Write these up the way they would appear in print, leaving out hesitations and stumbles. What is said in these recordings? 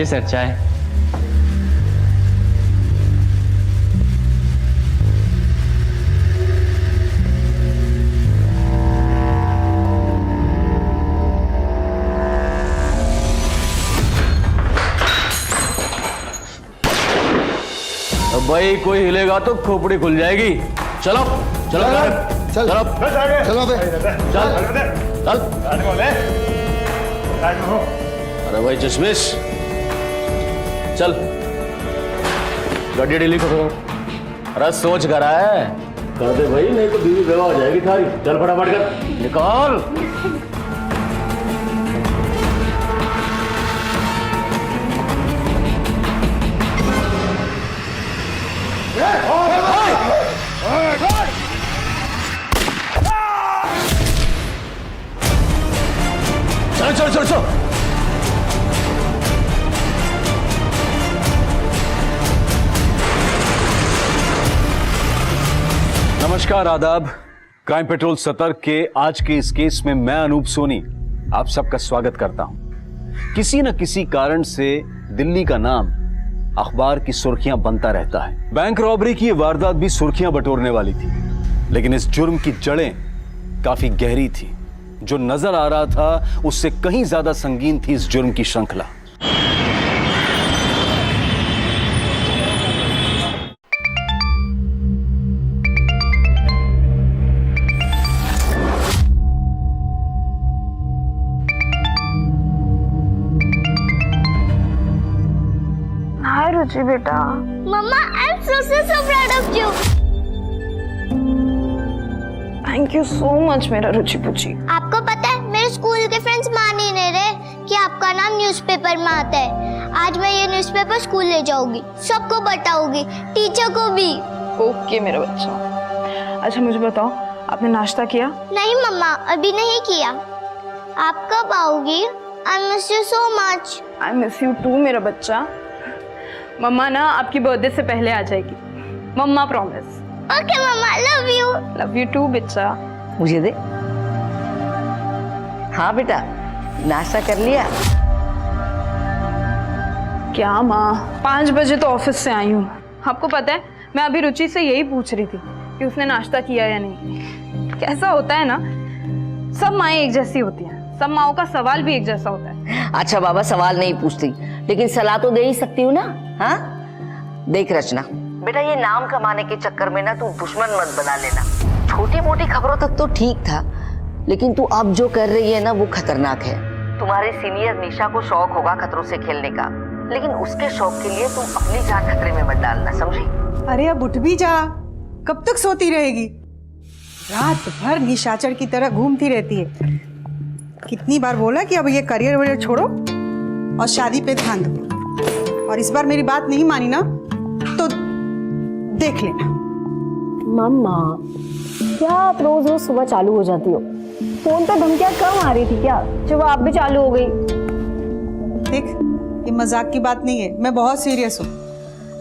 लीजिए सर चाय। अब भाई कोई हिलेगा तो खोपड़ी खुल जाएगी। चलो चलो चल चलो बे चल चल। अरे भाई चश्मिश चल गाड़ी डेली को। अरे सोच कर रहा है कर दे भाई, नहीं तो बीवी बेवा हो जाएगी थारी। चल फटाफट कर निकाल। चलो चलो चलो। नमस्कार आदाब। क्राइम पेट्रोल सतर्क के आज के इस केस में मैं अनूप सोनी आप सबका स्वागत करता हूं। किसी न किसी कारण से दिल्ली का नाम अखबार की सुर्खियां बनता रहता है। बैंक रॉबरी की यह वारदात भी सुर्खियां बटोरने वाली थी, लेकिन इस जुर्म की जड़ें काफी गहरी थी। जो नजर आ रहा था उससे कहीं ज्यादा संगीन थी इस जुर्म की श्रृंखला। हाय रुचि बेटा। Mumma I am so proud of you. Thank you so much मेरा रुचि पुची। आपको पता है मेरे स्कूल के फ्रेंड्स मान ही नहीं रहे कि आपका नाम न्यूज़पेपर में आता है। आज मैं ये न्यूज़पेपर स्कूल ले जाऊंगी, सबको बताऊंगी, टीचर को भी। ओके मेरा बच्चा। अच्छा मुझे बताओ आपने नाश्ता किया? नहीं मम्मा अभी नहीं किया। आप कब आओगी? I miss you so much. I miss you too मेरा बच्चा। मम्मा ना आपकी बर्थडे से पहले आ जाएगी, mumma promise. Okay mumma love you. Love you too बच्चा। मुझे दे। हाँ बेटा नाश्ता कर लिया? क्या माँ 5 बजे तो ऑफिस से आई हूँ। आपको पता है मैं अभी रुचि से यही पूछ रही थी कि उसने नाश्ता किया या नहीं। कैसा होता है ना, सब माएँ एक जैसी होती हैं, सब माओं का सवाल भी एक जैसा होता है। अच्छा बाबा सवाल नहीं पूछती, लेकिन सलाह तो दे ही सकती हूँ ना। हाँ देख रचना बेटा, ये नाम कमाने के चक्कर में ना तू दुश्मन मत बना लेना। छोटी मोटी खबरों तक तो ठीक था, लेकिन तू अब जो कर रही है ना वो खतरनाक है। तुम्हारे सीनियर निशा को शौक होगा खतरों से खेलने का, लेकिन उसके शौक के लिए तुम अपनी जान खतरे में मत डालना, समझी? अरे अब उठ भी जा, कब तक सोती रहेगी? रात भर निशाचर की तरह घूमती रहती है। कितनी बार बोला कि अब ये करियर वरियर छोड़ो और शादी पे ध्यान दो, और इस बार मेरी बात नहीं मानी ना तो देख लेना। मम्मा क्या आप रोज रोज सुबह चालू हो जाती हो? फोन पे धमकियां कम आ रही थी क्या जब आप भी चालू हो गई? देख ये मजाक की बात नहीं है, मैं बहुत सीरियस हूँ।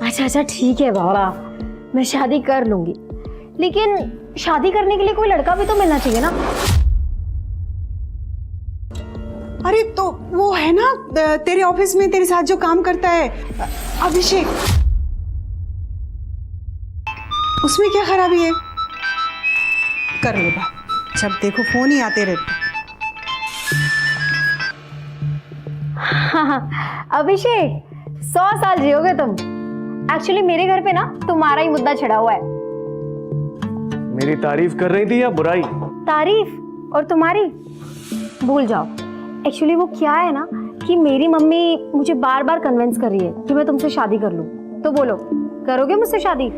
अच्छा अच्छा ठीक है बाबा, मैं शादी कर लूंगी, लेकिन शादी करने के लिए कोई लड़का भी तो मिलना चाहिए ना। अरे तो वो है ना तेरे ऑफिस में तेरे साथ जो काम करता है अभिषेक, उसमें क्या खराबी है? कर लो बात, जब देखो फोन ही आते रहते। हाँ, अभिषेक 100 साल जियोगे तुम। एक्चुअली मेरे घर पे ना तुम्हारा ही मुद्दा छिड़ा हुआ है। मेरी तारीफ कर रही थी या बुराई? तारीफ और तुम्हारी भूल जाओ। एक्चुअली वो क्या है ना कि मेरी मम्मी मुझे बार बार कन्विंस कर रही है कि मैं तुमसे शादी कर लूं। तो बोलो करोगे मुझसे शादी?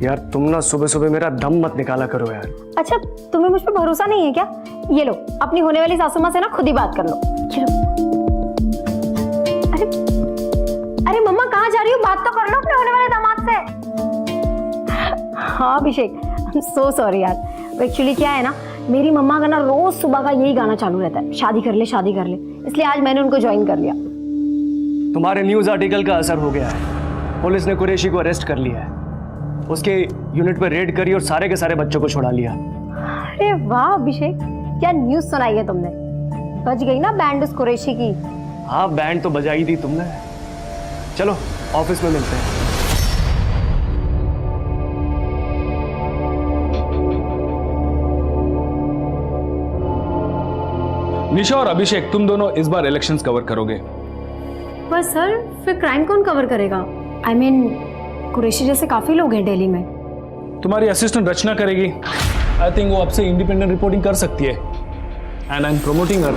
यार तुम ना सुबह सुबह मेरा दम मत निकाला करो यार। अच्छा तुम्हें मुझ पर भरोसा नहीं है क्या? ये लो अपनी होने वाली सासू माँ से ना खुद ही बात कर लो। अरे अरे मम्मा कहाँ जा रही हो? बात तो कर लो अपने होने वाले दामाद से। हाँ अभिषेक सो सॉरी यार। एक्चुअली क्या है ना, मेरी मम्मा का ना रोज सुबह का यही गाना चालू रहता है, शादी कर ले शादी कर ले, इसलिए आज मैंने उनको ज्वाइन कर लिया। तुम्हारे न्यूज आर्टिकल का असर हो गया है। पुलिस ने कुरैशी को अरेस्ट कर लिया है, उसके यूनिट पर रेड करी और सारे के सारे बच्चों को छुड़ा लिया। अरे वाह अभिषेक, क्या न्यूज सुनाई है तुमने? बज गई ना बैंड उस कुरैशी की। हाँ, बैंड तो बजाई दी तुमने। चलो ऑफिस में मिलते हैं। निशा और अभिषेक, तुम दोनों इस बार इलेक्शंस कवर करोगे। पर सर फिर क्राइम कौन कवर करेगा? I mean, कुरैशी जैसे काफी लोग हैं दिल्ली में। तुम्हारी असिस्टेंट रचना करेगी। आई थिंक वो आपसे इंडिपेंडेंट रिपोर्टिंग कर सकती है। And I am promoting her.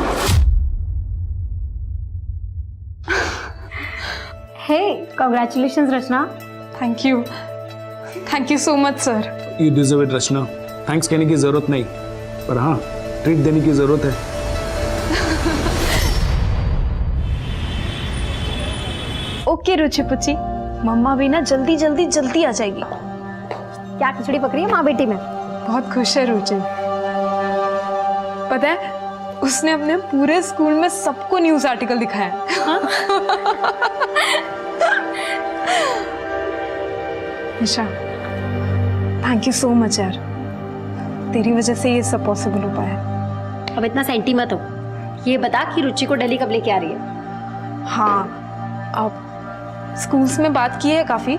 Hey, congratulations Rachna. Thank you so much sir. You deserve it Rachna. Thanks कहने की जरूरत नहीं, पर हाँ, ट्रीट देने की जरूरत है। ओके रुचि पुची, मम्मा भी ना जल्दी जल्दी जल्दी आ जाएगी। क्या खिचड़ी पकड़ी है माँ बेटी में? बहुत खुश है रुचि। पता है, उसने अपने पूरे स्कूल में सबको न्यूज आर्टिकल दिखाया। निशा, थैंक यू सो मच यार, तेरी वजह से ये सब पॉसिबल हो पाया। अब इतना सेंटी मत हो। ये बता कि रुचि को दिल्ली कब लेके आ रही है? हाँ, अब स्कूल्स में बात की है काफी।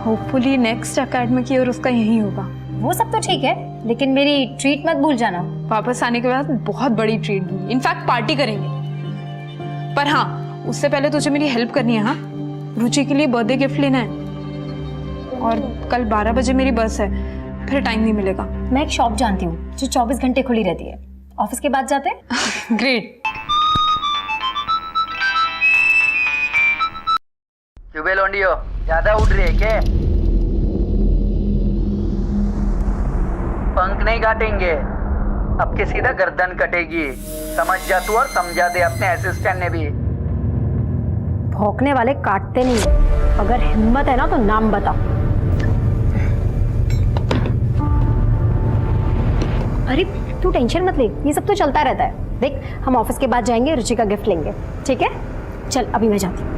होपफुली नेक्स्ट एकेडमिक ईयर उसका यही होगा। वो सब तो ठीक है, लेकिन मेरी ट्रीट मत भूल जाना। वापस आने के बाद बहुत बड़ी ट्रीट दूंगी, इनफैक्ट पार्टी करेंगे। पर हाँ, उससे पहले तुझे मेरी हेल्प करनी है। हाँ, रुचि के लिए बर्थडे गिफ्ट लेना है, और कल 12 बजे मेरी बस है, फिर टाइम नहीं मिलेगा। मैं एक शॉप जानती हूँ जो 24 घंटे खुली रहती है। ऑफिस के बाद जाते हैं। ग्रेट। क्यों बे लोंडियो, ज्यादा उड़ रही है क्या? पंख नहीं काटेंगे, अब के सीधा गर्दन कटेगी। समझ जा तू और समझा दे अपने असिस्टेंट ने भी। भौंकने वाले काटते नहीं। अगर हिम्मत है ना तो नाम बता। अरे तू टेंशन मत ले, ये सब तो चलता रहता है। देख, हम ऑफिस के बाद जाएंगे, रुचि का गिफ्ट लेंगे, ठीक है? चल अभी मैं जाती हूँ।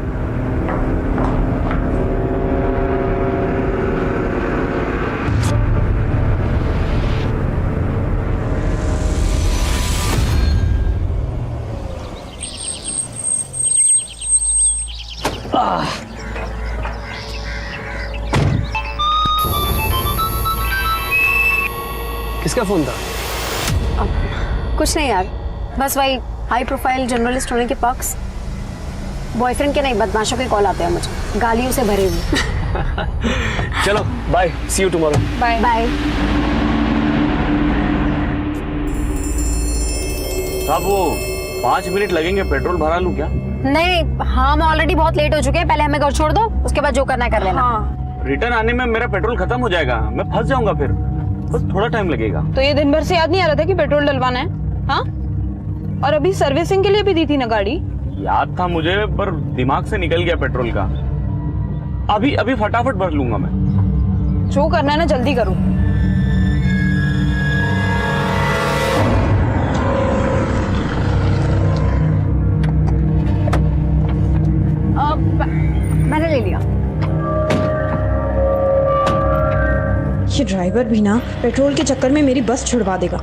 किसका फोन था? कुछ नहीं यार, बस वही हाई प्रोफाइल जर्नलिस्ट होने के पक्ष। बॉयफ्रेंड के नहीं, बदमाशों के कॉल आते हैं मुझे, गालियों से भरे हुए। चलो bye, see you tomorrow. Bye bye. अब वो 5 मिनट लगेंगे, पेट्रोल भरा लूं क्या? नहीं, हाँ हम ऑलरेडी बहुत लेट हो चुके हैं। पहले हमें घर छोड़ दो, उसके बाद जो करना है कर लेना। हाँ, रिटर्न आने में मेरा पेट्रोल खत्म हो जाएगा, मैं फंस जाऊंगा, फिर बस थोड़ा टाइम लगेगा। तो ये दिन भर से याद नहीं आ रहा था कि पेट्रोल डलवाना है? हाँ, और अभी सर्विसिंग के लिए भी दी थी ना गाड़ी। याद था मुझे, पर दिमाग से निकल गया पेट्रोल का। अभी अभी फटाफट भर लूंगा मैं। जो करना है ना जल्दी करो। मैंने ले लिया। ये ड्राइवर भी ना पेट्रोल के चक्कर में मेरी बस छुड़वा देगा।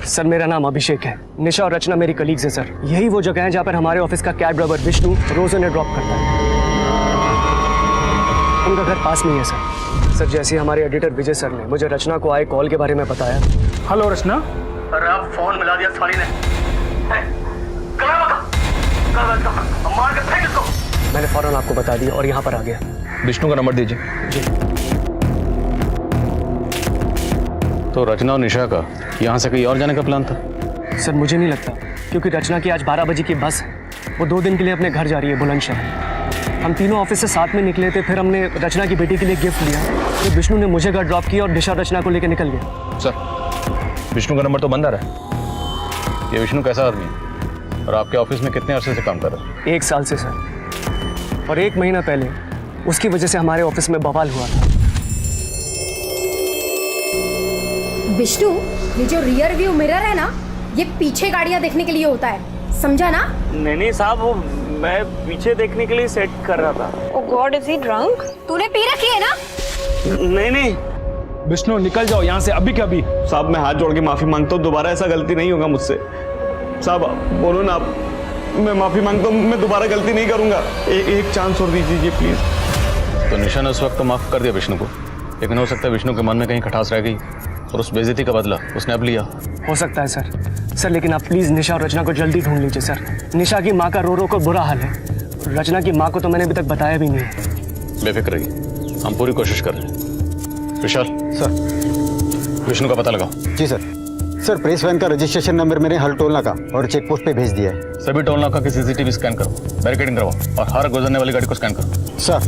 सर, मेरा नाम अभिषेक है। निशा और रचना मेरी कलीग्स हैं सर। यही वो जगह है जहाँ पर हमारे ऑफिस का कैब ड्राइवर विष्णु रोज उन्हें ड्रॉप करता है। उनका घर पास में ही है सर। सर, जैसे हमारे एडिटर विजय सर ने मुझे रचना को आए कॉल के बारे में बताया। हेलो रचना। अरे अब फोन मिला दिया साली ने। मार के फेंक इसको। मैंने फौरन आपको बता दिया और यहाँ पर आ गया। विष्णु का नंबर दीजिए। जी। तो रचना और निशा का यहाँ से कहीं और जाने का प्लान था? सर, मुझे नहीं लगता, क्योंकि रचना की आज 12 बजे की बस है। वो 2 दिन के लिए अपने घर जा रही है बुलंदशहर। हम तीनों ऑफिस से साथ में निकले थे, फिर हमने रचना की बेटी के लिए गिफ्ट लिया। फिर विष्णु ने मुझे घर ड्रॉप किया और निशा रचना को लेकर निकल गया। सर, विष्णु का नंबर तो बंद आ रहा है। ये विष्णु कैसा आदमी है और आपके ऑफिस में कितने अरसे से काम कर रहा है? 1 साल से सर। और 1 महीना पहले उसकी वजह से हमारे ऑफिस में बवाल हुआ था। विष्णु, ये जो रियर व्यू मिरर है ना, ये पीछे गाड़ियां देखने के लिए होता है, समझा ना? नहीं साहब, वो मैं पीछे देखने के लिए सेट कर रहा था। ओह गॉड, इज ही ड्रंक? तूने पी रखी है ना? नहीं। विष्णु निकल जाओ यहाँ से अभी के अभी। साहब मैं हाथ जोड़ के माफी मांगता हूँ, दोबारा ऐसा गलती नहीं होगा मुझसे। साहब बोलो ना आप, मैं माफी मांगता हूँ, मैं दोबारा गलती नहीं करूंगा। एक चांस और दीजिए प्लीज। तो निशा ने उस वक्त तो माफ कर दिया विष्णु को, लेकिन हो सकता है विष्णु के मन में कहीं खटास रह गई और उस बेइज्जती का बदला उसने अब लिया। हो सकता है सर, लेकिन आप प्लीज निशा और रचना को जल्दी ढूंढ लीजिए सर। निशा की माँ का रो कर बुरा हाल है। रचना की माँ को तो मैंने अभी तक बताया भी नहीं है। बेफिक्र रहिए, हम पूरी कोशिश कर रहे हैं। विशाल सर। विष्णु का पता लगाओ। जी सर। सर प्रेस वैन का रजिस्ट्रेशन नंबर मैंने हर टोल नाका और चेक पोस्ट पे भेज दिया है। सभी टोल नाका की सीसीटीवी स्कैन करो, बैरिकेडिंग करवाओ और हर गुजरने वाली गाड़ी को स्कैन करो। सर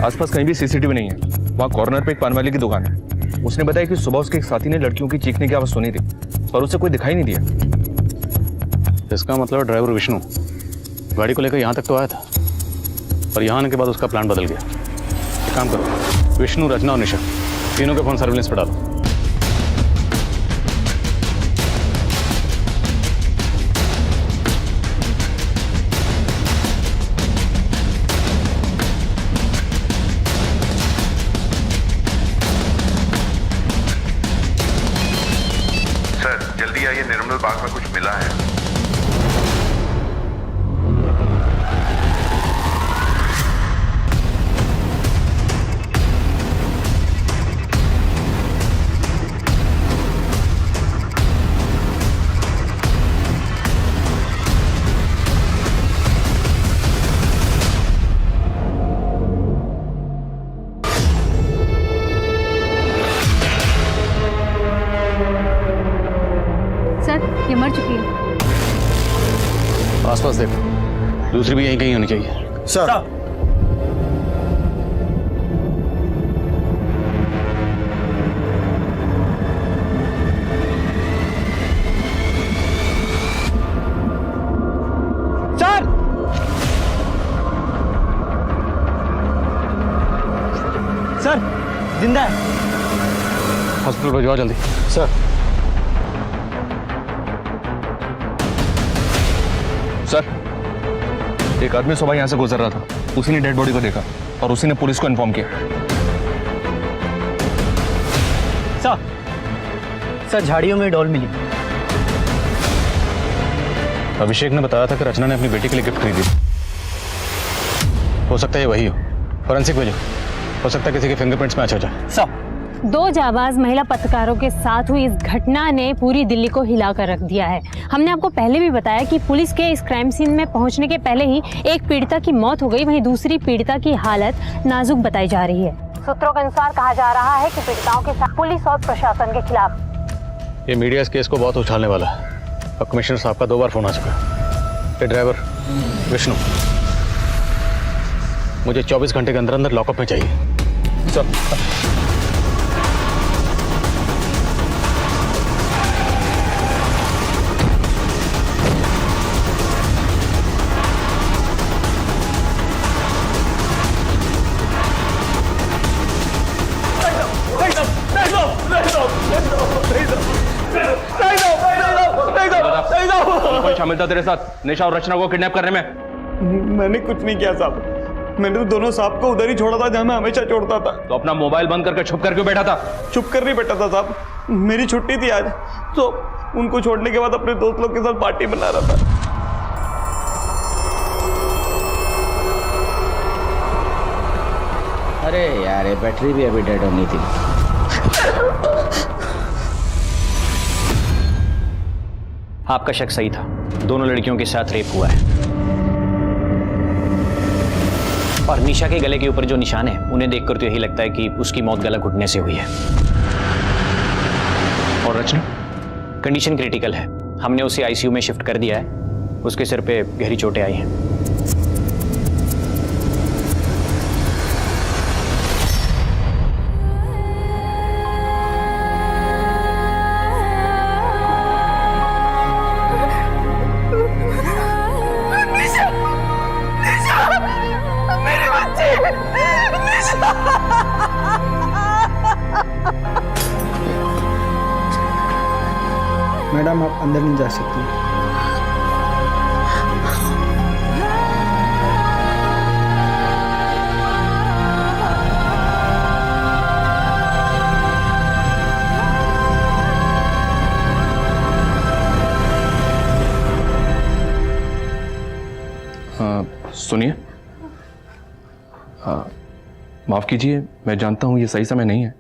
आसपास कहीं भी सीसीटीवी नहीं है। वहाँ कॉर्नर पे एक पान वाले की दुकान है। उसने बताया कि सुबह उसके एक साथी ने लड़कियों की चीखने की आवाज सुनी थी, पर उसे कोई दिखाई नहीं दिया। इसका मतलब ड्राइवर विष्णु गाड़ी को लेकर यहाँ तक तो आया था, और यहाँ आने के बाद उसका प्लान बदल गया। एक काम करो, विष्णु, रचना और निशा तीनों के फोन सर्विलेंस पर डालो। जल्दी आइए, निर्मल बाग में कुछ मिला है। ये मर चुकी है। आसपास देखो, दूसरी भी यहीं कहीं होनी चाहिए। सर। सर जिंदा है। हॉस्पिटल भिजवाओ जल्दी। सर। सर एक आदमी सुबह यहाँ से गुजर रहा था, उसी ने डेड बॉडी को देखा और उसी ने पुलिस को इन्फॉर्म किया। सर झाड़ियों में डॉल मिली। अभिषेक ने बताया था कि रचना ने अपनी बेटी के लिए गिफ्ट खरीदी। हो सकता है ये वही हो। फॉरेंसिक भेजो, हो सकता है किसी के फिंगरप्रिंट्स मैच हो जाए। सर 2 जाबाज महिला पत्रकारों के साथ हुई इस घटना ने पूरी दिल्ली को हिलाकर रख दिया है। हमने आपको पहले भी बताया कि पुलिस के इस क्राइम सीन में पहुंचने के पहले ही एक पीड़िता की मौत हो गई, वहीं दूसरी पीड़िता की हालत नाजुक बताई जा रही है। सूत्रों के अनुसार कहा जा रहा है कि पीड़िताओं के साथ पुलिस और प्रशासन के खिलाफ ये मीडिया इस केस को बहुत उछालने वाला है। अब कमिश्नर साहब का 2 बार फोन आ चुका है। ये ड्राइवर विष्णु मुझे 24 घंटे के अंदर अंदर लॉकअप में चाहिए। सर कोई शामिल था तेरे साथ निशा और रचना को किडनैप करने में? मैंने कुछ नहीं किया साहब। मैंने तो दोनों साहब को उधर ही छोड़ा था जहां मैं हमेशा छोड़ता था। तो अपना मोबाइल बंद करके छुप कर क्यों बैठा था? छुप कर नहीं बैठा था साहब, मेरी छुट्टी थी आज, तो उनको छोड़ने के बाद अपने दोस्त लोग के साथ पार्टी मना रहा था। अरे यार, ये बैटरी भी अभी डेड होनी थी। आपका शक सही था, दोनों लड़कियों के साथ रेप हुआ है। और निशा के गले के ऊपर जो निशान है उन्हें देखकर तो यही लगता है कि उसकी मौत गला घुटने से हुई है। और रचना? कंडीशन क्रिटिकल है, हमने उसे आईसीयू में शिफ्ट कर दिया है। उसके सिर पे गहरी चोटें आई हैं। मैडम आप अंदर नहीं जा सकती। सुनिए, माफ़ कीजिए, मैं जानता हूँ ये सही समय नहीं है,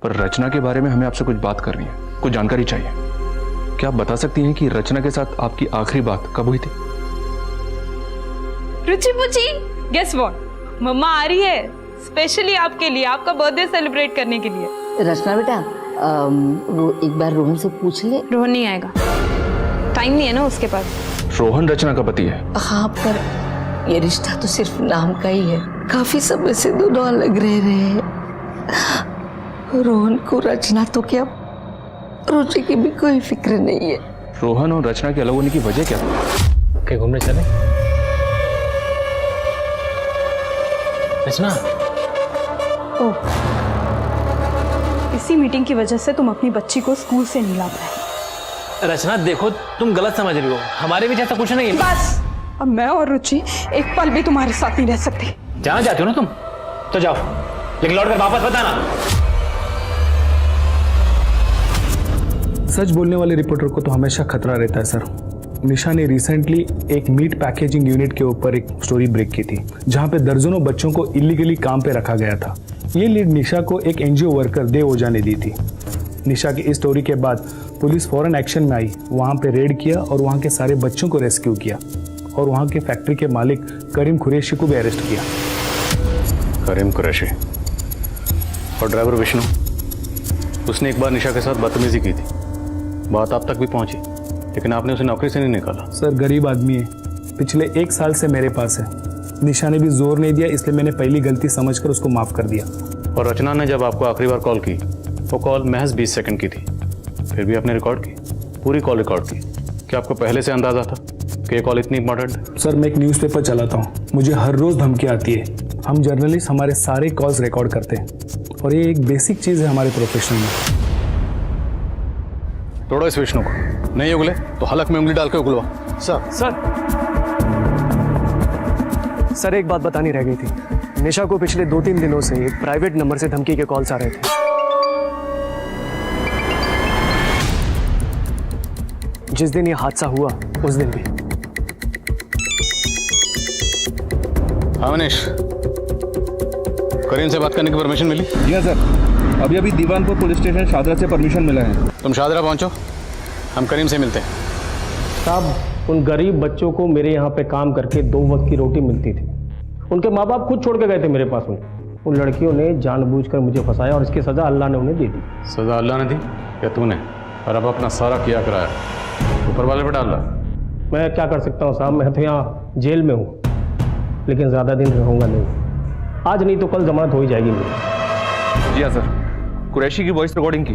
पर रचना के बारे में हमें आपसे कुछ बात करनी है, कुछ जानकारी चाहिए। क्या आप बता सकती हैं कि रचना के साथ आपकी आखिरी बात कब हुई थी? रुचि पुची, गेस व्हाट, मम्मा आ रही है स्पेशली आपके लिए, आपका बर्थडे सेलिब्रेट करने के लिए। रचना बेटा, वो एक बार रोहन से पूछ ले। रोहन नहीं आएगा, टाइम नहीं है ना उसके पास। रोहन रचना का पति है? हाँ, पर ये रिश्ता तो सिर्फ नाम का ही है। काफी समय से दोनों अलग रह रहे हैं। रोहन को रचना तो क्या, रुचि की भी कोई फिक्र नहीं है। रोहन और रचना के अलग होने की वजह क्या? कहीं घूमने चले? रचना, इसी मीटिंग की वजह से तुम अपनी बच्ची को स्कूल से नहीं ला पाए। रचना देखो, तुम गलत समझ रही हो, हमारे भी जैसा कुछ नहीं है। बस, अब मैं और रुचि एक पल भी तुम्हारे साथ नहीं रह सकते। जाना चाहते हो ना तुम, तो जाओ, लेकिन लौट कर वापस बताना। सच बोलने वाले रिपोर्टर को तो हमेशा खतरा रहता है सर। निशा ने रिसेंटली एक मीट पैकेजिंग यूनिट के ऊपर एक स्टोरी ब्रेक की थी, जहां पे दर्जनों बच्चों को इलीगली काम पे रखा गया था। ये लीड निशा को एक एनजीओ वर्कर देव ओझा ने दी थी। निशा की इस स्टोरी के बाद पुलिस फौरन एक्शन में आई, वहां पे रेड किया और वहां के सारे बच्चों को रेस्क्यू किया और वहां के फैक्ट्री के मालिक करीम कुरैशी को भी अरेस्ट किया। करीम कुरैशी और ड्राइवर विष्णु, उसने एक बार निशा के साथ बदतमीजी की थी, बात आप तक भी पहुंची, लेकिन आपने उसे नौकरी से नहीं निकाला। सर गरीब आदमी है, पिछले 1 साल से मेरे पास है। निशा ने भी जोर नहीं दिया, इसलिए मैंने पहली गलती समझकर उसको माफ कर दिया। और रचना ने जब आपको आखिरी बार कॉल की, वो कॉल महज 20 सेकंड की थी, फिर भी आपने रिकॉर्ड की, पूरी कॉल रिकॉर्ड की। क्या आपको पहले से अंदाजा था कि ये कॉल इतनी इंपॉर्टेंट है? सर मैं एक न्यूज़पेपर चलाता हूँ, मुझे हर रोज़ धमकी आती है। हम जर्नलिस्ट हमारे सारे कॉल्स रिकॉर्ड करते हैं और ये एक बेसिक चीज़ है हमारे प्रोफेशन में। तोड़ो इस विष्णु को, नहीं उगले तो हलक में उंगली डाल के उगलवा। सर एक बात बतानी रह गई थी। निशा को पिछले 2-3 दिनों से एक प्राइवेट नंबर से धमकी के कॉल्स आ रहे थे। जिस दिन ये हादसा हुआ उस दिन भी। हाँ मनीष, करीम से बात करने की परमिशन मिली? जी हाँ सर, अभी अभी दीवानपुर पुलिस स्टेशन शादरा से परमिशन मिला है। तुम शादरा पहुंचो, हम करीम से मिलते हैं। साहब, उन गरीब बच्चों को मेरे यहाँ पे काम करके 2 वक्त की रोटी मिलती थी। उनके माँ बाप खुद छोड़ के गए थे मेरे पास में। उन लड़कियों ने जानबूझकर मुझे फंसाया और इसकी सज़ा अल्लाह ने उन्हें दे दी। सजा अल्लाह ने दी या तूने? और अब अपना सारा किया कराया ऊपर वाले पे डाल रहा। मैं क्या कर सकता हूँ साहब, मैं तो यहाँ जेल में हूँ, लेकिन ज़्यादा दिन रहूँगा नहीं। आज नहीं तो कल जमानत हो ही जाएगी मेरी। जी हाँ सर, कुरैशी की वॉइस रिकॉर्डिंग की,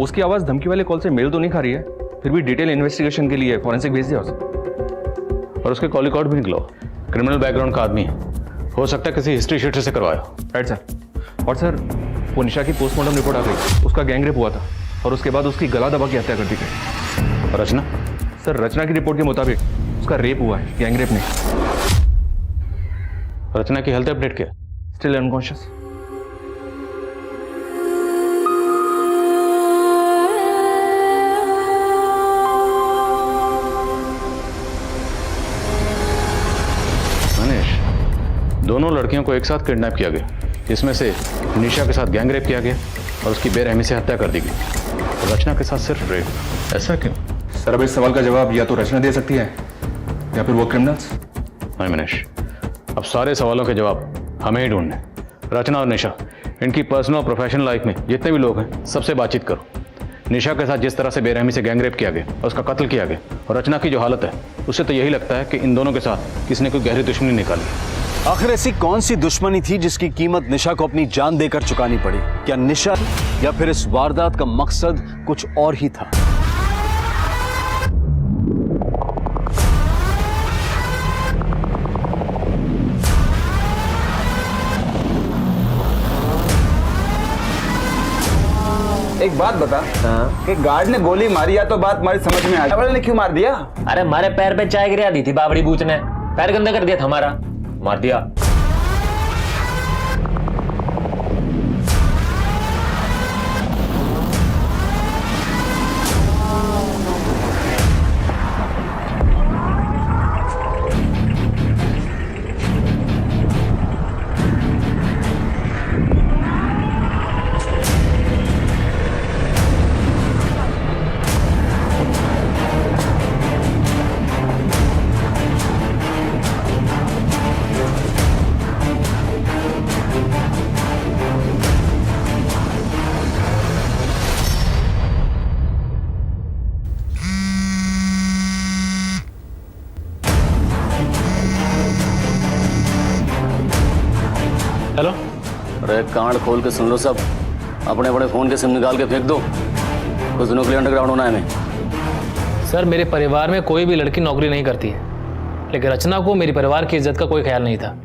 उसकी आवाज़ धमकी वाले कॉल से मेल तो नहीं खा रही है, फिर भी डिटेल इन्वेस्टिगेशन के लिए फॉरेंसिक भेज दिया उसे। और उसके कॉल रिकॉर्ड भी निकलो, क्रिमिनल बैकग्राउंड का आदमी है, हो सकता है किसी हिस्ट्री शीटर से करवाया। Right sir. और सर वो निशा की पोस्टमार्टम रिपोर्ट आ गई, उसका गैंग रेप हुआ था और उसके बाद उसकी गला दबा की हत्या कर दी गई। और रचना? सर रचना की रिपोर्ट के मुताबिक उसका रेप हुआ है, गैंग रेप नहीं। रचना की हेल्थ अपडेट क्या? Still unconscious. मनीष, दोनों लड़कियों को एक साथ किडनैप किया गया, जिसमें से निशा के साथ गैंग रेप किया गया और उसकी बेरहमी से हत्या कर दी गई। रचना के साथ सिर्फ रेप, ऐसा क्यों? सर अब इस सवाल का जवाब या तो रचना दे सकती है या फिर वो क्रिमिनल्स। नहीं मनीष, अब सारे सवालों के जवाब हमें ही ढूंढने। रचना और निशा, इनकी पर्सनल और प्रोफेशनल लाइफ में जितने भी लोग हैं सबसे बातचीत करो। निशा के साथ जिस तरह से बेरहमी से गैंग रेप किया गया और उसका कत्ल किया गया, और रचना की जो हालत है, उससे तो यही लगता है कि इन दोनों के साथ किसी ने कोई गहरी दुश्मनी निकाली। आखिर ऐसी कौन सी दुश्मनी थी जिसकी कीमत निशा को अपनी जान देकर चुकानी पड़ी? क्या निशा या फिर इस वारदात का मकसद कुछ और ही था? एक बात बता कि गार्ड ने गोली मारी या तो बात हमारी समझ में आ गई, वाले ने क्यों मार दिया? अरे हमारे पैर पे चाय गिरा दी थी बाबड़ी बूच ने, पैर गंदा कर दिया था हमारा, मार दिया। हेलो। अरे कांड खोल के सुन लो सब, अपने अपने फोन के सिम निकाल के फेंक दो, कुछ दिनों के लिए अंडरग्राउंड होना है हमें। सर मेरे परिवार में कोई भी लड़की नौकरी नहीं करती है, लेकिन रचना को मेरी परिवार की इज्जत का कोई ख्याल नहीं था।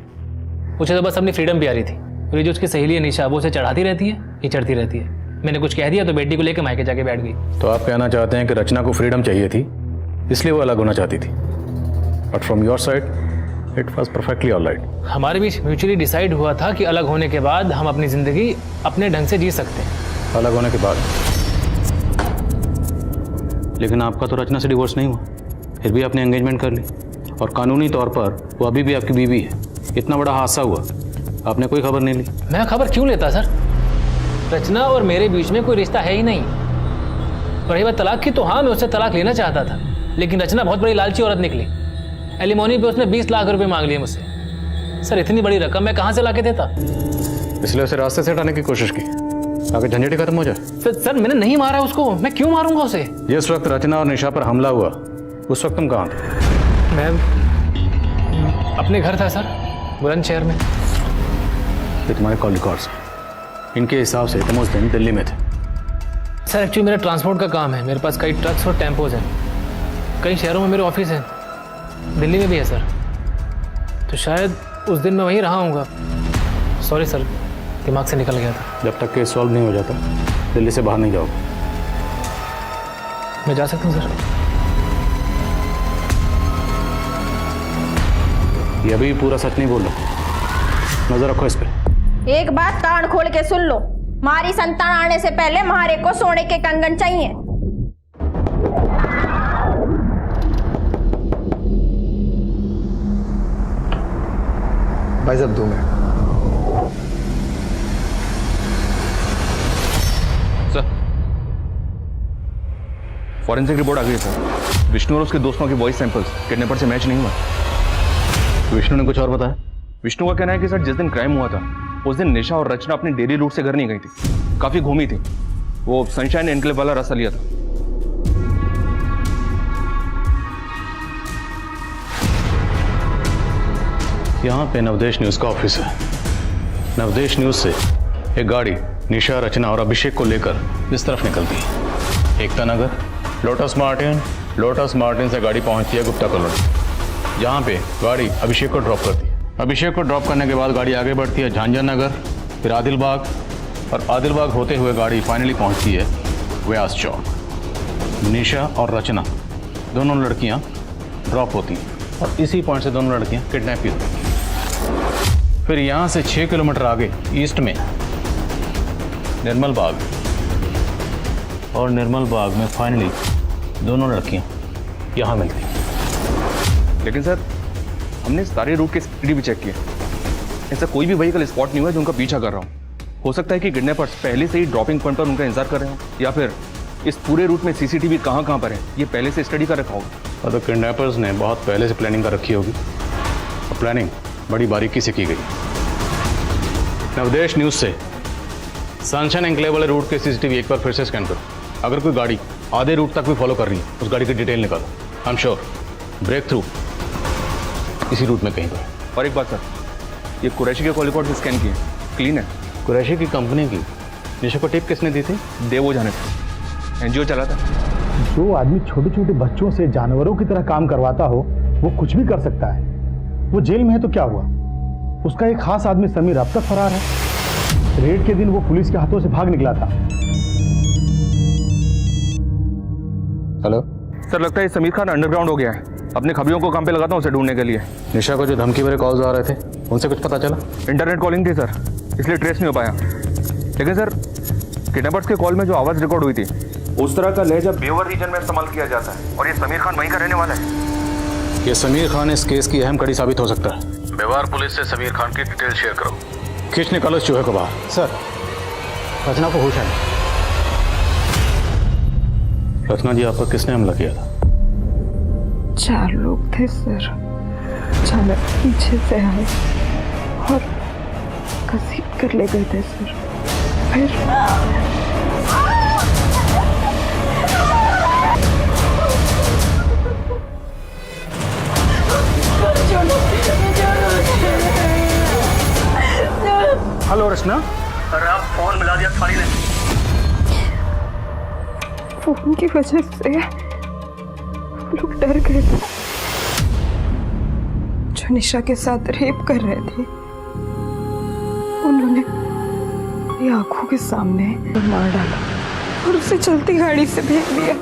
उसे तो बस अपनी फ्रीडम प्यारी थी। और ये जो उसकी सहेली है निशा, वो उसे चढ़ाती रहती है, ये चढ़ती रहती है। मैंने कुछ कह दिया तो बेटी को लेकर मायके जाके बैठ गई। तो आप कहना चाहते हैं कि रचना को फ्रीडम चाहिए थी, इसलिए वो अलग होना चाहती थी, but from your side it was perfectly all right. हमारे बीच म्यूचुअली डिसाइड हुआ था कि अलग होने के बाद हम अपनी जिंदगी अपने ढंग से जी सकते हैं। अलग होने के बाद? लेकिन आपका तो रचना से डिवोर्स नहीं हुआ, फिर भी आपने एंगेजमेंट कर ली, और कानूनी तौर पर वो अभी भी आपकी बीवी है। इतना बड़ा हादसा हुआ, आपने कोई खबर नहीं ली। मैं खबर क्यों लेता सर? रचना और मेरे बीच में कोई रिश्ता है ही नहीं। रही बात तलाक की, तो हाँ मैं उससे तलाक लेना चाहता था, लेकिन रचना बहुत बड़ी लालची औरत निकली। एलिमोनी पे उसने 20 लाख रुपए मांग लिए मुझसे। सर इतनी बड़ी रकम मैं कहाँ से लाके देता? इसलिए उसे रास्ते से हटाने की कोशिश की, ताकि झंझट ही खत्म हो जाए। सर मैंने नहीं मारा उसको, मैं क्यों मारूंगा उसे? जिस वक्त रचना और निशा पर हमला हुआ उस वक्त तुम कहाँ थे? मैं अपने घर था सर, बुलंदशहर में। ये तुम्हारे कॉल रिकॉर्ड्स, इनके हिसाब से तुम उस दिन दिल्ली में थे। सर एक्चुअली मेरा ट्रांसपोर्ट का काम है, मेरे पास कई ट्रक्स और टेम्पोज हैं। कई शहरों में मेरे ऑफिस हैं, दिल्ली में भी है सर। तो शायद उस दिन मैं वहीं रहा हूँगा। सॉरी सर, दिमाग से निकल गया था। जब तक केस सॉल्व नहीं हो जाता दिल्ली से बाहर नहीं जाओगे। मैं जा सकता हूँ सर? ये अभी पूरा सच नहीं बोल रहा, नजर रखो इस पे। एक बात कान खोल के सुन लो, हमारी संतान आने से पहले हमारे को सोने के कंगन चाहिए। भाई साहब 2 मिनट। सर फॉरेंसिक रिपोर्ट आ गई है सर। विष्णु और उसके दोस्तों के वॉइस सैंपल्स किडनैपर से मैच नहीं हुआ। विष्णु ने कुछ और बताया? विष्णु का कहना है कि सर जिस दिन क्राइम हुआ था उस दिन निशा और रचना अपने डेली रूट से घर नहीं गई थी, काफी घूमी थी। वो सनशाइन एनक्लेव वाला रास्ता लिया था। यहाँ पे नवदेश न्यूज का ऑफिस है। नवदेश न्यूज से एक गाड़ी निशा, रचना और अभिषेक को लेकर इस तरफ निकलती है, एकता नगर, लोटस मार्टिन से गाड़ी पहुंचती है गुप्ता कॉलोनी, जहाँ पे गाड़ी अभिषेक को ड्रॉप करती है। अभिषेक को ड्रॉप करने के बाद गाड़ी आगे बढ़ती है झांझर नगर, फिर आदिलबाग, और आदिलबाग होते हुए गाड़ी फाइनली पहुंचती है व्यास चौक। निशा और रचना दोनों लड़कियां ड्रॉप होती हैं, और इसी पॉइंट से दोनों लड़कियां किडनैप की होती हैं। फिर यहाँ से 6 किलोमीटर आगे ईस्ट में निर्मल बाग, और निर्मल बाग में फाइनली दोनों लड़कियां यहाँ मिलती हैं। लेकिन सर हमने सारे रूट के सीसीटीवी भी चेक किए, ऐसा कोई भी व्हीकल स्पॉट नहीं हुआ जो उनका पीछा कर रहा हूँ। हो सकता है कि किडनैपर्स पहले से ही ड्रॉपिंग पॉइंट पर उनका इंतजार कर रहे हो, या फिर इस पूरे रूट में सीसीटीवी कहाँ कहाँ पर है ये पहले से स्टडी कर रखा होगा। और तो किडनैपर्स ने बहुत पहले से प्लानिंग कर रखी होगी, और प्लानिंग बड़ी बारीकी से की गई। नवदेश न्यूज से सनशाइन एनक्लेव वाले रूट के सीसीटीवी एक बार फिर से स्कैन करो। अगर कोई गाड़ी आधे रूट तक भी फॉलो कर रही है, उस गाड़ी की डिटेल निकालो। I am sure break through इसी रूट में कहीं पर। और एक बात सर, ये कुरैशी के कॉल रिकॉर्ड स्कैन किए, क्लीन है। कुरैशी की कंपनी की निशा को टिप किसने दी थी? देवो जाने थे, एनजीओ चला था। जो आदमी छोटे छोटे बच्चों से जानवरों की तरह काम करवाता हो वो कुछ भी कर सकता है। वो जेल में है तो क्या हुआ, उसका एक खास आदमी समीर अब तक फरार है। रेड के दिन वो पुलिस के हाथों से भाग निकला था। हेलो सर लगता है समीर खान अंडरग्राउंड हो गया है। अपने खबियों को काम पे लगाता हूँ उसे ढूंढने के लिए। निशा को जो धमकी भरे कॉल्स आ रहे थे उनसे कुछ पता चला? इंटरनेट कॉलिंग थी सर, इसलिए ट्रेस नहीं हो पाया। लेकिन सर किडनैपर्स के कॉल में जो आवाज़ रिकॉर्ड हुई थी उस तरह का लहजा बेवर रीजन में इस्तेमाल किया जाता है और ये समीर खान वहीं का रहने वाला है। ये समीर खान इस केस की अहम कड़ी साबित हो सकता है। व्यवहार पुलिस से समीर खान की डिटेल शेयर करो। खींच निकालो इस चूहे को बाहर। सर, रचना को होश है। रचना जी, आप पर किसने हमला किया था? 4 लोग थे सर। अचानक पीछे से आए और घसीट कर ले गए थे सर। फिर हेलो रचना। अरे आप फोन मिला दिया थाली ने। फोन की वजह से लोग डर गए थे। जो निशा के साथ रेप कर रहे थे उन्होंने मेरी आंखों के सामने मार डाला और उसे चलती गाड़ी से फेंक दिया।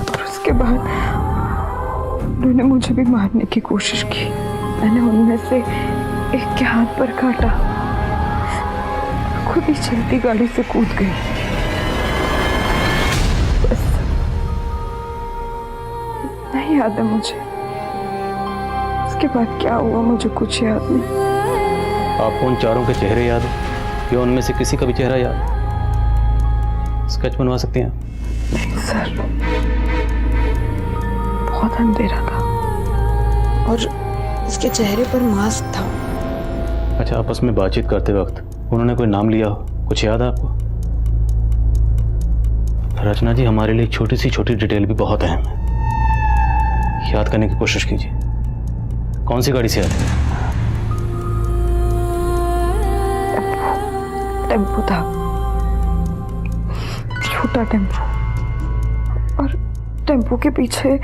और उसके बाद उन्होंने मुझे भी मारने की कोशिश की। मैंने उनमें से एक के हाथ पर काटा, खुद ही चलती गाड़ी से कूद गई। बस नहीं याद है मुझे, उसके बाद क्या हुआ मुझे कुछ याद नहीं। आपको उन चारों के चेहरे याद है या उनमें से किसी का भी चेहरा याद? स्केच बनवा सकते हैं? नहीं सर, बहुत अंधेरा था और उसके चेहरे पर मास्क था। अच्छा, आपस में बातचीत करते वक्त उन्होंने कोई नाम लिया हो, कुछ याद है आपको? रचना जी, हमारे लिए छोटी सी छोटी डिटेल भी बहुत अहम है, याद करने की कोशिश कीजिए। कौन सी गाड़ी से आए थे? टेम्पो था, छोटा टेम्पो, और टेम्पो के पीछे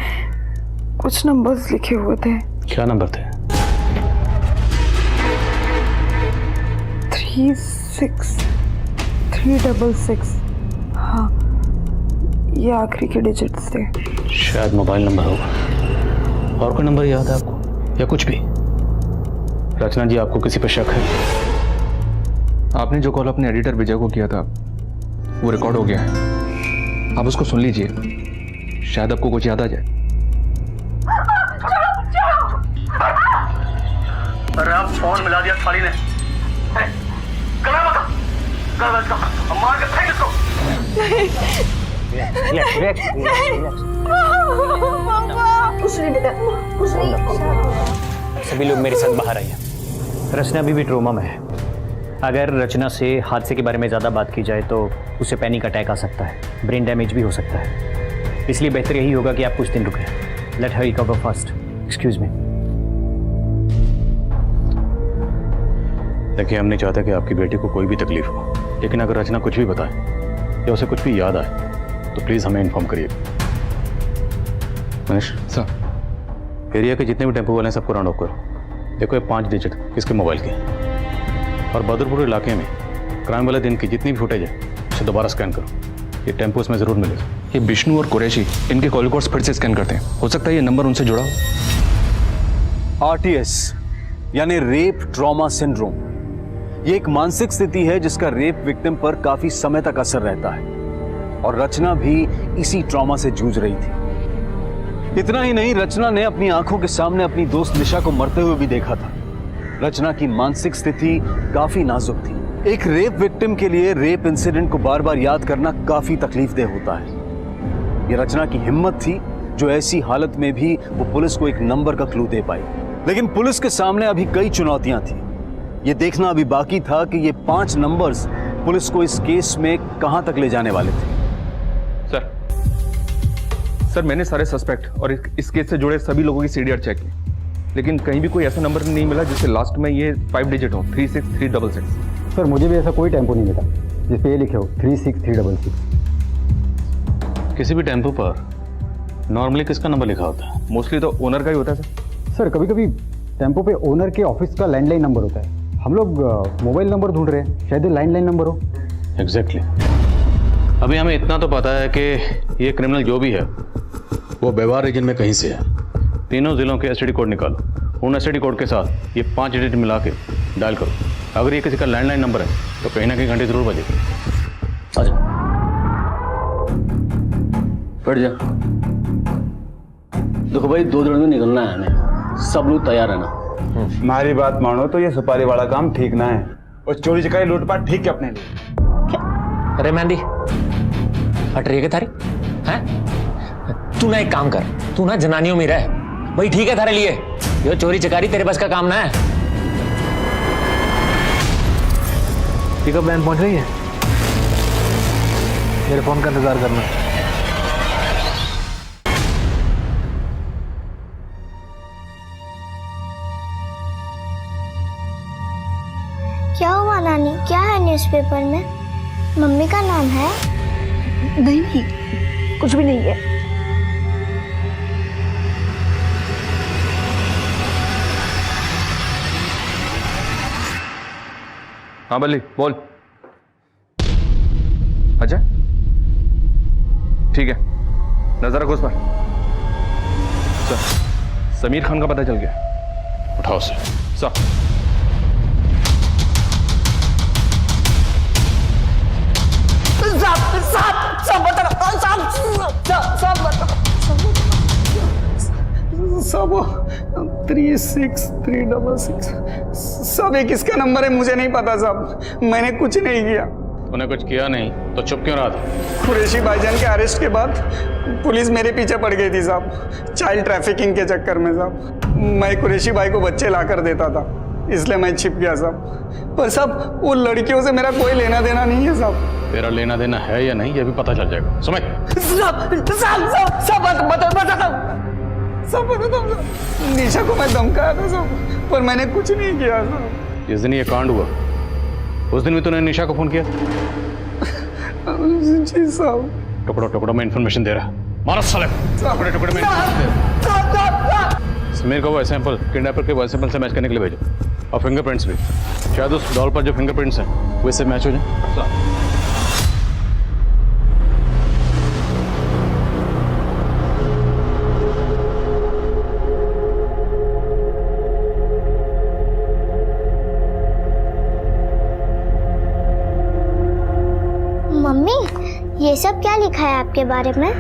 कुछ नंबर्स लिखे हुए थे। क्या नंबर थे? 36366। हाँ, ये आखिरी के डिजिट्स थे। शायद मोबाइल नंबर होगा। और कोई नंबर याद है आपको या कुछ भी? रचना जी, आपको किसी पर शक है? आपने जो कॉल अपने एडिटर विजय को किया था वो रिकॉर्ड हो गया है, आप उसको सुन लीजिए, शायद आपको कुछ याद आ जाए। अरे आप फोन मिला दिया थाली ने। मार के फेंक इसको। कुछ नहीं बेटा, कुछ नहीं। सभी लोग मेरे साथ बाहर आइए। रचना अभी भी ट्रोमा में है। अगर रचना से हादसे के बारे में ज़्यादा बात की जाए तो उसे पैनिक अटैक आ सकता है, ब्रेन डैमेज भी हो सकता है। इसलिए बेहतर यही होगा कि आप कुछ दिन रुकें। Let her recover fast. Excuse me. देखिए, हम नहीं चाहते कि आपकी बेटी को कोई भी तकलीफ हो, लेकिन अगर रचना कुछ भी बताए या उसे कुछ भी याद आए तो प्लीज़ हमें इन्फॉर्म करिए। मनीष सर, एरिया के जितने भी टेम्पो वाले हैं सबको राउंड ऑफ करो। देखो ये 5 डिजिट किसके मोबाइल के हैं, और बहादुरपुर इलाके में क्राइम वाले दिन की जितनी भी फुटेज है उसे दोबारा स्कैन करो। ये टेम्पो इसमें ज़रूर मिलेगा। ये विष्णु और कुरैशी, इनके कॉल रिकॉर्ड्स फिर से स्कैन करते हैं, हो सकता है ये नंबर उनसे जुड़ा हो। RTS यानी रेप ट्रॉमा सिंड्रोम, ये एक मानसिक स्थिति है जिसका रेप विक्टिम पर काफी समय तक असर रहता है, और रचना भी इसी ट्रॉमा से जूझ रही थी। इतना ही नहीं, रचना ने अपनी आंखों के सामने अपनी दोस्त निशा को मरते हुए भी देखा था। रचना की मानसिक स्थिति काफी नाजुक थी। एक रेप विक्टिम के लिए रेप इंसिडेंट को बार बार याद करना काफी तकलीफदेह होता है। ये रचना की हिम्मत थी जो ऐसी हालत में भी वो पुलिस को एक नंबर का क्लू दे पाई। लेकिन पुलिस के सामने अभी कई चुनौतियां थी। ये देखना अभी बाकी था कि ये 5 नंबर्स पुलिस को इस केस में कहां तक ले जाने वाले थे। सर, मैंने सारे सस्पेक्ट और इस केस से जुड़े सभी लोगों की सीडीआर चेक की, लेकिन कहीं भी कोई ऐसा नंबर नहीं मिला जिससे लास्ट में ये 5 डिजिट हो, 36366। सर, मुझे भी ऐसा कोई टेम्पो नहीं मिला जिस पे ये लिखे हो 36366। किसी भी टेम्पो पर नॉर्मली किसका नंबर लिखा होता है? मोस्टली तो ओनर का ही होता है सर, कभी कभी टेम्पो पे ओनर के ऑफिस का लैंडलाइन नंबर होता है। हम लोग मोबाइल नंबर ढूंढ रहे हैं, शायद लैंडलाइन नंबर हो। एग्जैक्टली। अभी हमें इतना तो पता है कि ये क्रिमिनल जो भी है वो व्यवहार रीजन में कहीं से है। तीनों जिलों के एसटीडी कोड निकालो। उन एसटीडी कोड के साथ ये 5 डिजिट मिला के डायल करो। अगर ये किसी का लैंडलाइन नंबर है तो कहीं ना कहीं घंटे जरूर बजेगी। आजा, बैठ जा। देखो भाई, 2 दिन में निकलना है हमें, सब लोग तैयार है ना? हमारी बात मानो तो ये सुपारी वाला काम ठीक ना है, और चोरी चकारी लूटपाट ठीक है अपने लिए। अरे मेहंदी, हट रही है थारी हैं? तू ना एक काम कर, तू ना जनानियों में रह, वही ठीक है थारे लिए। ये चोरी चकारी तेरे बस का काम ना है। पिकअप वैन पहुंच रही है, मेरे फोन का इंतजार करना। क्या हुआ नानी? क्या है न्यूज़पेपर में? मम्मी का नाम है? नहीं नहीं, कुछ भी नहीं है। हाँ बल्ली बोल। अच्छा ठीक है, नजर रखो उस पर। सर, समीर खान का पता चल गया। उठाओ से। सर सब 36366 सब एक किसका नंबर है मुझे नहीं पता साहब, मैंने कुछ नहीं किया। तूने कुछ किया नहीं तो चुप क्यों रहा था? कुरैशी भाईजान के अरेस्ट के बाद पुलिस मेरे पीछे पड़ गई थी साहब, चाइल्ड ट्रैफिकिंग के चक्कर में साहब। मैं कुरैशी भाई को बच्चे ला कर देता था, इसलिए मैं छिप गया साहब। पर साहब वो लड़कियों से मेरा कोई लेना देना नहीं है साहब। तेरा लेना देना है या नहीं ये भी पता चल जाएगा, समझ? सब बता। निशा को मैं धमकाया था सब, पर मैंने कुछ नहीं किया साहब। जिस दिन ये कांड हुआ उस दिन भी तूने निशा को फोन किया? जी साहब। टुकड़ों टुकड़ों में इंफॉर्मेशन दे रहा। मारो साले, टुकड़े टुकड़े में समीर को वो सैंपल किडनैपर के वॉइस सैंपल से मैच करने के लिए भेजो, और फिंगरप्रिंट्स भी। शायद उस डॉल पर जो फिंगरप्रिंट्स हैं वो इससे मैच हो जाए। मम्मी, ये सब क्या लिखा है आपके बारे में?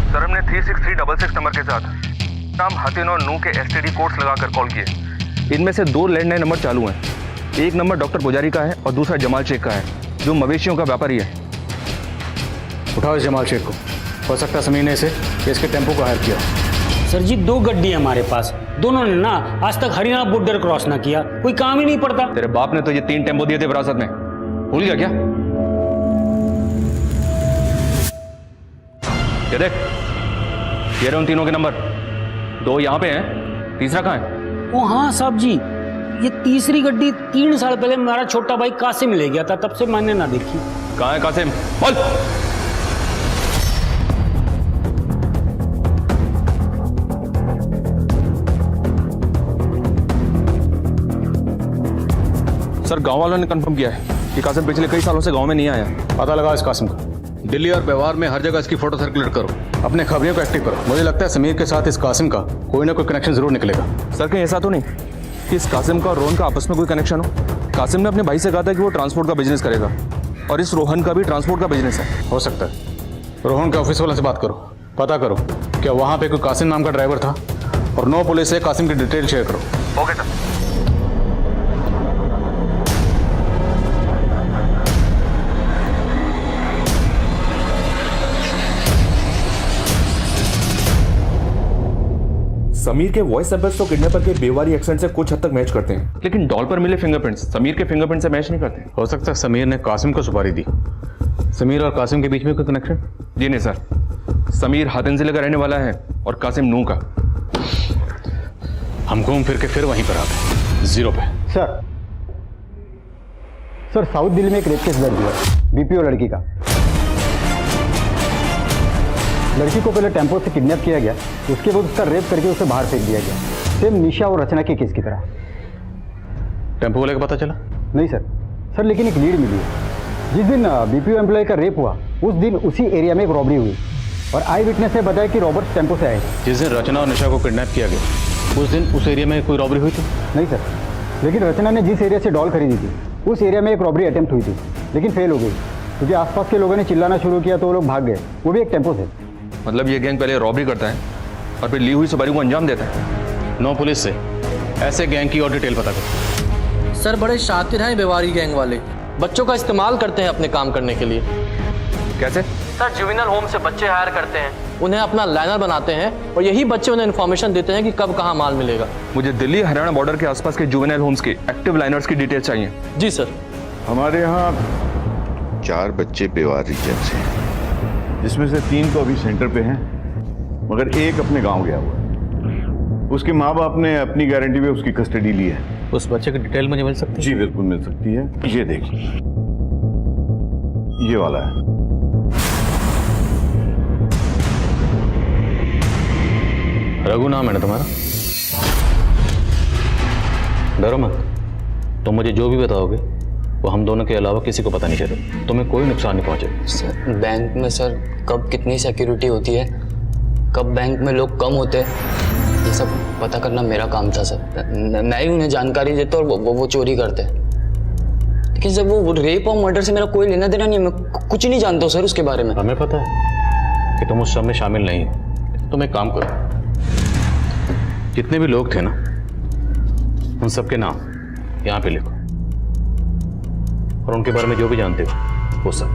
सर, हमने 36366 नंबर के साथ नाम हतिन और नू के एसटीडी कोड्स लगाकर कॉल किए। इनमें से 2 लैंडलाइन नंबर चालू हैं। एक नंबर डॉक्टर पुजारी का है और दूसरा जमाल शेख का है, जो मवेशियों का व्यापारी है। उठाओ इस जमाल शेख को, हो सकता है समीर ने इसे इसके टेम्पो को हायर किया। सर जी 2 गड्डी है हमारे पास, दोनों ने ना आज तक हरियाणा बॉर्डर क्रॉस ना किया, कोई काम ही नहीं पड़ता। तेरे बाप ने तो ये 3 टेम्पो दिए थे विरासत में, भूल गया क्या? ये देख, ये रहे उन तीनों के नंबर। 2 यहाँ पे हैं, तीसरा कहाँ है? ओ हाँ साहब जी, ये तीसरी गड्डी 3 साल पहले मेरा छोटा भाई कासिम ले गया था, तब से मैंने ना देखी। कहाँ है कासिम? बोल। सर, गांव वालों ने कंफर्म किया है कि कासिम पिछले कई सालों से गांव में नहीं आया। पता लगा इस कासिम का। दिल्ली और व्यवहार में हर जगह इसकी फोटो सर्कुलेट करो, अपने खबरियों को एक्टिव करो। मुझे लगता है समीर के साथ इस कासिम का कोई ना कोई कनेक्शन जरूर निकलेगा। सर, कहीं ऐसा तो नहीं कि इस कासिम का और रोहन का आपस में कोई कनेक्शन हो? कासिम ने अपने भाई से कहा था कि वो ट्रांसपोर्ट का बिजनेस करेगा, और इस रोहन का भी ट्रांसपोर्ट का बिजनेस है। हो सकता है। रोहन के ऑफिस वालों से बात करो, पता करो क्या वहाँ पे कोई कासिम नाम का ड्राइवर था, और 9 पुलिस से कासिम की डिटेल शेयर करो। Okay sir. समीर के वॉइस सैंपल्स तो किडनैपर के बेवारी एक्सेंट से कुछ हद तक मैच करते हैं, लेकिन डॉल पर मिले फिंगरप्रिंट्स समीर के फिंगरप्रिंट से मैच नहीं करते। हो सकता है समीर ने कासिम को सुपारी दी। समीर और कासिम के बीच में कोई कनेक्शन? जी नहीं सर, समीर हातिन जिले का रहने वाला है और कासिम नू का। हम घूम फिर के फिर वहीं पर आ गए, जीरो पे। सर साउथ दिल्ली में एक रेप केस दर्ज हुआ है, बीपीओ लड़की का। लड़की को पहले टेम्पो से किडनैप किया गया, उसके बाद उसका रेप करके उसे बाहर फेंक दिया गया, सेम निशा और रचना के केस की तरह। टेम्पो वाले का पता चला? नहीं सर लेकिन एक लीड मिली है। जिस दिन बीपीओ एम्प्लॉय का रेप हुआ उस दिन उसी एरिया में एक रॉबरी हुई और आई विटनेस ने बताया कि रॉबर्ट टेम्पो से आए थे। जिस दिन रचना और निशा को किडनैप किया गया उस दिन उस एरिया में कोई रॉबरी हुई थी? नहीं सर, लेकिन रचना ने जिस एरिया से डॉल खरीदी थी उस एरिया में एक रॉबरी अटेम्प्ट हुई थी, लेकिन फेल हो गई क्योंकि आसपास के लोगों ने चिल्लाना शुरू किया तो वो लोग भाग गए, वो भी एक टेम्पो से। मतलब ये गैंग पहले रॉबरी करता है और फिर ली हुई सवारी को अंजाम देता है? नो, पुलिस से ऐसे गैंग की और डिटेल पता करो। सर बड़े शातिर हैं बेवारी गैंग वाले, बच्चों का इस्तेमाल करते हैं अपने काम करने के लिए। कैसे? सर जुवेनाइल होम से बच्चे हायर करते हैं, उन्हें अपना लाइनर बनाते हैं और यही बच्चे उन्हें इन्फॉर्मेशन देते हैं कि कब कहाँ माल मिलेगा। मुझे दिल्ली हरियाणा बॉर्डर के आसपास के जुवेनाइल होम्स की एक्टिव लाइनर्स की डिटेल चाहिए। जी सर। हमारे यहाँ 4 बच्चे बेवार रीजन से हैं, जिसमें से 3 तो अभी सेंटर पे हैं, मगर एक अपने गांव गया हुआ है। उसके माँ बाप ने अपनी गारंटी में उसकी कस्टडी ली है। उस बच्चे की डिटेल मुझे मिल सकती है? जी बिल्कुल मिल सकती है। ये देखिए, ये वाला है। रघु नाम है ना तुम्हारा? डरो मत, तुम मुझे जो भी बताओगे वो हम दोनों के अलावा किसी को पता नहीं चलेगा, तुम्हें कोई नुकसान नहीं पहुंचेगा। सर बैंक में सर कब कितनी सिक्योरिटी होती है, कब बैंक में लोग कम होते हैं, ये सब पता करना मेरा काम था सर। मैं ही उन्हें जानकारी देता और वो चोरी करते। लेकिन सर वो रेप और मर्डर से मेरा कोई लेना देना नहीं है, मैं कुछ नहीं जानता हूँ सर उसके बारे में। हमें पता है कि तुम उस सब में शामिल नहीं हो। तुम एक काम करो, जितने भी लोग थे ना उन सबके नाम यहाँ पे लिखो और उनके बारे में जो भी जानते हो वो सब।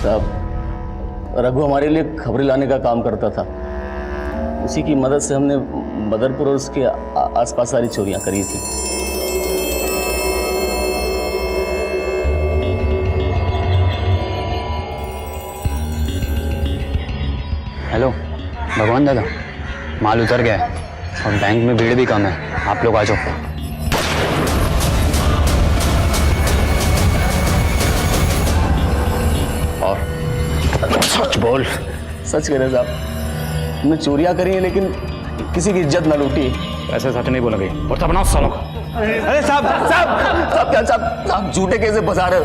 साहब रघु हमारे लिए खबरें लाने का काम करता था, उसी की मदद से हमने बदरपुर और उसके आसपास सारी चोरियां करी थी। हेलो भगवान दादा, माल उतर गया है और बैंक में भीड़ भी कम है, आप लोग आ जाओ। और सच बोल। सच कह रहे साहब, हमने चोरियां करी हैं लेकिन किसी की इज्जत ना लूटी। ऐसे सच नहीं बोलेंगे और तब ना सालों का। अरे साहब साहब क्या साहब झूठे कैसे फंसा रहे हो?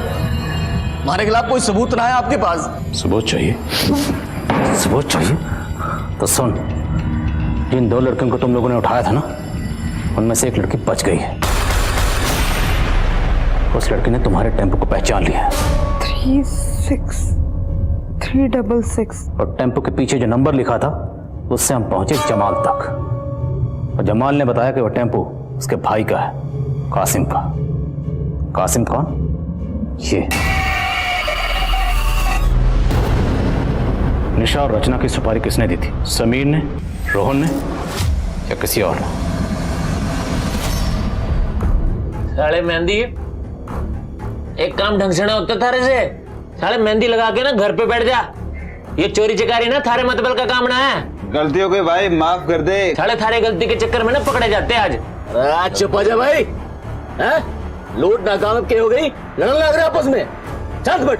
हमारे खिलाफ कोई सबूत ना है आपके पास? सबूत चाहिए? सबूत चाहिए तो सुन, जिन 2 लड़कियों को तुम लोगों ने उठाया था ना, उनमें से एक लड़की बच गई है। उस लड़की ने तुम्हारे टेम्पो को पहचान लिया। 36366 और टेम्पो के पीछे जो नंबर लिखा था उससे हम पहुंचे जमाल तक, और जमाल ने बताया कि वो टेम्पो उसके भाई का है, कासिम का। कासिम कौन? ये निशा और रचना की सुपारी किसने दी थी? समीर ने, रोहन ने या किसी और ने? साले मेहंदी, एक काम ढंग से ना होता थारे से। साले मेहंदी लगा के ना घर पे बैठ जा। ये चोरी चकारी ना थारे मतबल का काम ना है। गलती हो गई भाई, माफ कर दे। साले थारे गलती के चक्कर में ना पकड़े जाते हैं आज। अरे चुप हो जा भाई, हैं? लूट नाकाम के हो गई, लड़ने लग रहे आपस में। चल बट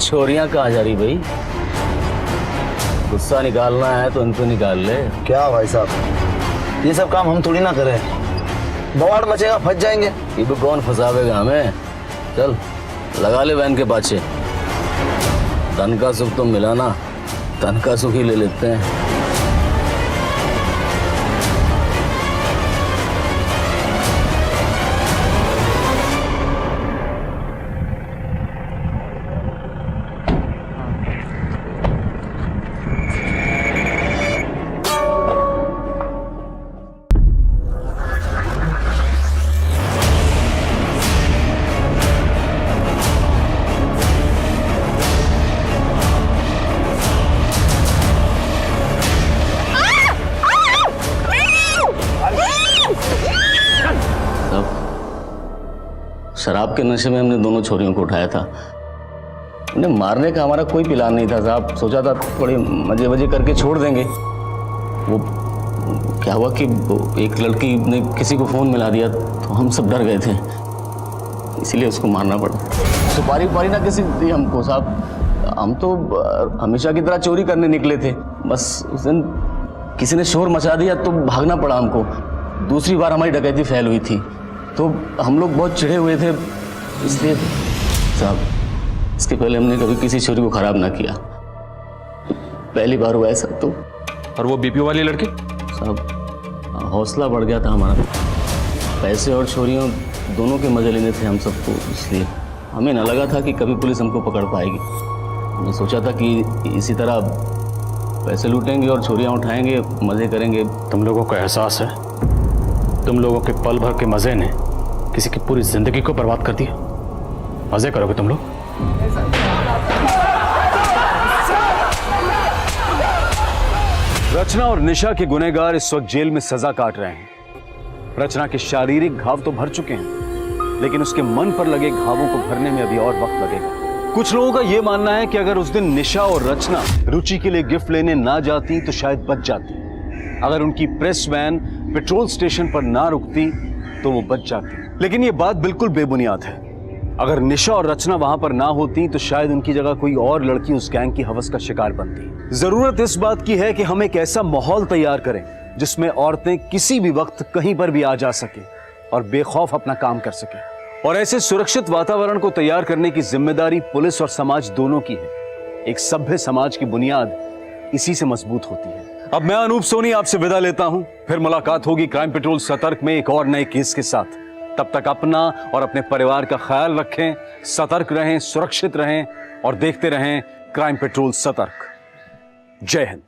छोरियां कहाँ जा रही भाई? गुस्सा निकालना है तो इनको निकाल ले। क्या भाई साहब, ये सब काम हम थोड़ी ना करें, बवाड़ मचेगा, फंस जाएंगे। ये भी कौन फंसावेगा हमें? चल लगा ले वैन के पाछे। तन का सुख तो मिला ना, तन का सुख ही ले लेते हैं। शराब के नशे में हमने दोनों छोरियों को उठाया था। उन्हें मारने का हमारा कोई प्लान नहीं था साहब। सोचा था थोड़े मजे वजे करके छोड़ देंगे। वो क्या हुआ कि एक लड़की ने किसी को फ़ोन मिला दिया तो हम सब डर गए थे, इसीलिए उसको मारना पड़ा। सुपारी उपारी ना किसी दी हमको साहब। हम तो हमेशा की तरह चोरी करने निकले थे, बस उस दिन किसी ने शोर मचा दिया तो भागना पड़ा हमको। दूसरी बार हमारी डकैती फैल हुई थी तो हम लोग बहुत चिढ़े हुए थे, इसलिए साहब इसके पहले हमने कभी किसी चोरी को खराब ना किया, पहली बार हुआ ऐसा। तो और वो बीपीओ वाली लड़की साहब हौसला बढ़ गया था हमारा। पैसे और चोरियों दोनों के मजे लेने थे हम सबको, इसलिए हमें न लगा था कि कभी पुलिस हमको पकड़ पाएगी। हमने सोचा था कि इसी तरह पैसे लूटेंगे और चोरियां उठाएंगे, मजे करेंगे। तुम लोगों को एहसास है तुम लोगों के पल भर के मजे ने किसी की पूरी जिंदगी को बर्बाद कर दिया। मजे करोगे तुम लोग। रचना और निशा के गुनहगार इस वक्त जेल में सजा काट रहे हैं। रचना के शारीरिक घाव तो भर चुके हैं, लेकिन उसके मन पर लगे घावों को भरने में अभी और वक्त लगेगा। कुछ लोगों का यह मानना है कि अगर उस दिन निशा और रचना रुचि के लिए गिफ्ट लेने ना जाती तो शायद बच जाती। अगर उनकी प्रेस वैन पेट्रोल स्टेशन पर ना रुकती तो वो बच जाती। लेकिन ये बात बिल्कुल बेबुनियाद है। अगर निशा और रचना वहां पर ना होती तो शायद उनकी जगह कोई और लड़की उस गैंग की हवस का शिकार बनती। जरूरत इस बात की है कि हम एक ऐसा माहौल तैयार करें जिसमें औरतें किसी भी वक्त कहीं पर भी आ जा सके और बेखौफ अपना काम कर सके। और ऐसे सुरक्षित वातावरण को तैयार करने की जिम्मेदारी पुलिस और समाज दोनों की है। एक सभ्य समाज की बुनियाद इसी से मजबूत होती है। अब मैं अनूप सोनी आपसे विदा लेता हूं, फिर मुलाकात होगी क्राइम पेट्रोल सतर्क में एक और नए केस के साथ। तब तक अपना और अपने परिवार का ख्याल रखें, सतर्क रहें, सुरक्षित रहें और देखते रहें क्राइम पेट्रोल सतर्क। जय हिंद।